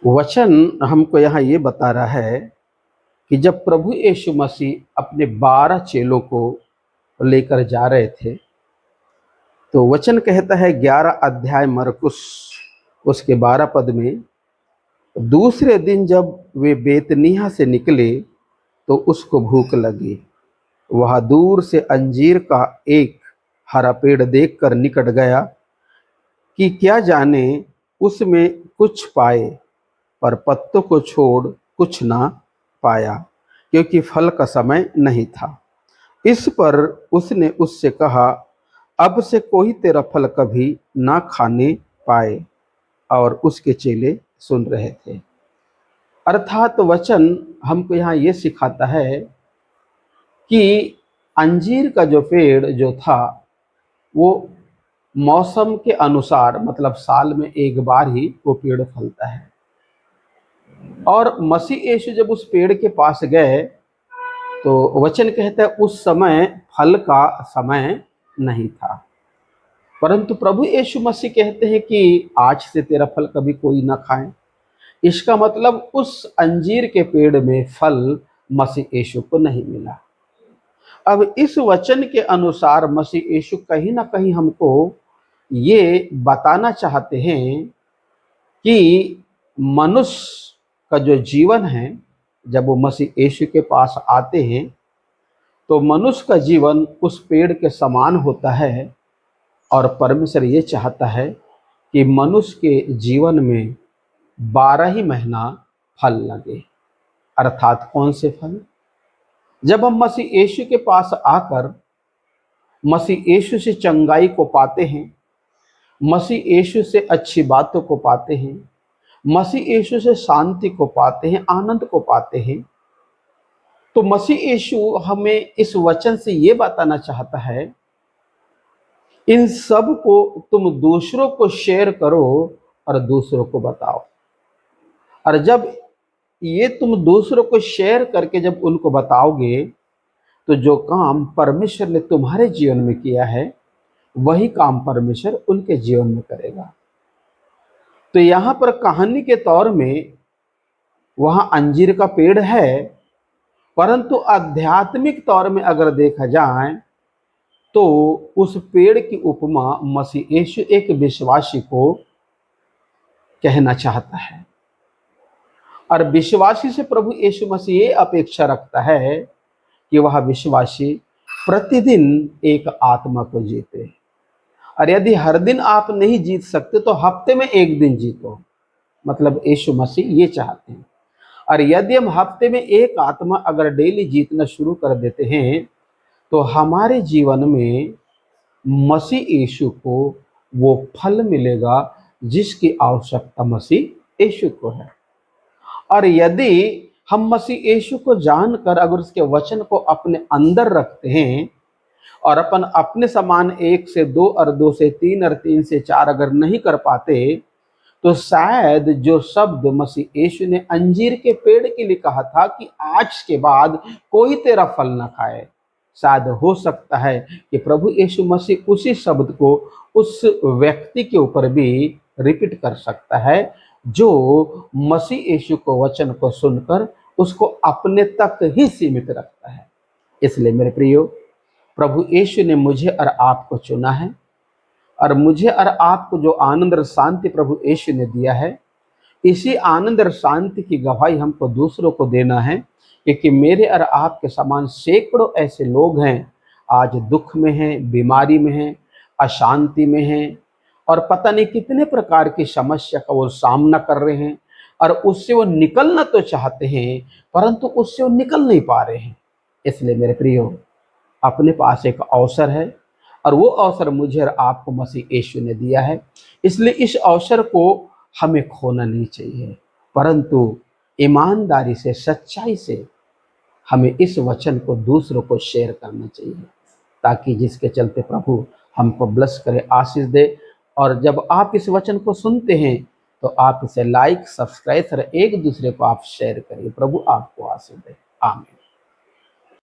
वचन हमको यहाँ ये बता रहा है कि जब प्रभु यीशु मसीह अपने 12 चेलों को लेकर जा रहे थे, तो वचन कहता है 11 अध्याय मरकुस उसके 12 पद में, दूसरे दिन जब वे बेतनिया से निकले तो उसको भूख लगी। वह दूर से अंजीर का एक हरा पेड़ देखकर निकट गया कि क्या जाने उसमें कुछ पाए, पर पत्तों को छोड़ कुछ ना पाया, क्योंकि फल का समय नहीं था। इस पर उसने उससे कहा, अब से कोई तेरा फल कभी ना खाने पाए। और उसके चेले सुन रहे थे। अर्थात वचन हमको यहाँ ये सिखाता है कि अंजीर का जो पेड़ जो था वो मौसम के अनुसार, मतलब साल में एक बार ही वो पेड़ फलता है। और मसीह यीशु जब उस पेड़ के पास गए तो वचन कहता है उस समय फल का समय नहीं था, परंतु प्रभु यीशु मसीह कहते हैं कि आज से तेरा फल कभी कोई ना खाए। इसका मतलब उस अंजीर के पेड़ में फल मसीह यीशु को नहीं मिला। अब इस वचन के अनुसार मसीह यीशु कहीं ना कहीं हमको ये बताना चाहते हैं कि मनुष्य का जो जीवन है, जब वो मसीह यीशु के पास आते हैं तो मनुष्य का जीवन उस पेड़ के समान होता है। और परमेश्वर ये चाहता है कि मनुष्य के जीवन में 12 ही महीना फल लगे। अर्थात कौन से फल? जब हम मसीह यीशु के पास आकर मसीह यीशु से चंगाई को पाते हैं, मसीह यीशु से अच्छी बातों को पाते हैं, मसीह यीशु से शांति को पाते हैं, आनंद को पाते हैं, तो मसीह यीशु हमें इस वचन से ये बताना चाहता है, इन सब को तुम दूसरों को शेयर करो और दूसरों को बताओ। और जब ये तुम दूसरों को शेयर करके जब उनको बताओगे तो जो काम परमेश्वर ने तुम्हारे जीवन में किया है वही काम परमेश्वर उनके जीवन में करेगा। तो यहाँ पर कहानी के तौर में वहाँ अंजीर का पेड़ है, परंतु आध्यात्मिक तौर में अगर देखा जाए तो उस पेड़ की उपमा मसीह यीशु एक विश्वासी को कहना चाहता है। और विश्वासी से प्रभु यीशु मसीह ये अपेक्षा रखता है कि वह विश्वासी प्रतिदिन एक आत्मा को जीते। और यदि हर दिन आप नहीं जीत सकते तो हफ्ते में एक दिन जीतो, मतलब यीशु मसीह ये चाहते हैं। और यदि हम हफ्ते में एक आत्मा अगर डेली जीतना शुरू कर देते हैं तो हमारे जीवन में मसीह यीशु को वो फल मिलेगा जिसकी आवश्यकता मसीह यीशु को है। और यदि हम मसीह यीशु को जानकर अगर उसके वचन को अपने अंदर रखते हैं और अपन अपने समान 1 से 2 और 2 से 3 और 3 से 4 अगर नहीं कर पाते तो शायद जो शब्द मसीह यीशु ने अंजीर के पेड़ के लिए कहा था कि आज के बाद कोई तेरा फल न खाए, शायद हो सकता है कि प्रभु यीशु मसीह उसी शब्द को उस व्यक्ति के ऊपर भी रिपीट कर सकता है जो मसीह यीशु को वचन को सुनकर उसको अपने तक ही सीमित रखता है। इसलिए मेरे प्रियो, प्रभु यीशु ने मुझे और आपको चुना है और मुझे और आपको जो आनंद और शांति प्रभु यीशु ने दिया है, इसी आनंद और शांति की गवाही हमको दूसरों को देना है, क्योंकि मेरे और आपके समान सैकड़ों ऐसे लोग हैं आज दुख में हैं, बीमारी में हैं, अशांति में हैं और पता नहीं कितने प्रकार की समस्या का वो सामना कर रहे हैं और उससे वो निकलना तो चाहते हैं परंतु उससे वो निकल नहीं पा रहे हैं। इसलिए मेरे प्रियो, अपने पास एक अवसर है और वो अवसर मुझे और आपको मसीह यीशु ने दिया है। इसलिए इस अवसर को हमें खोना नहीं चाहिए, परंतु ईमानदारी से, सच्चाई से हमें इस वचन को दूसरों को शेयर करना चाहिए, ताकि जिसके चलते प्रभु हमको ब्लेस करे, आशीष दे। और जब आप इस वचन को सुनते हैं तो आप इसे लाइक, सब्सक्राइब और एक दूसरे को आप शेयर करिए। प्रभु आपको आशीष दे। आमीन।